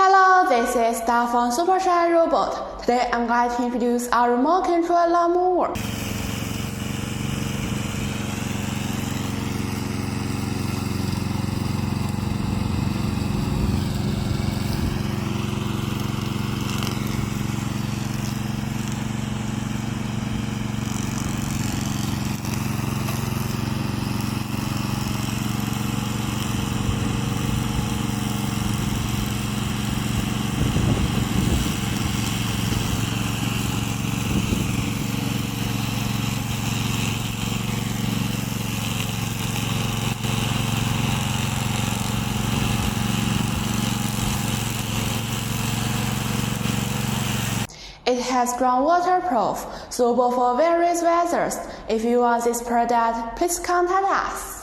Hello, this is Steph from SUPERSHINE ROBOT. Today I'm going to introduce our remote control lawnmower. It has strong waterproof, suitable for various weathers. If you want this product, please contact us.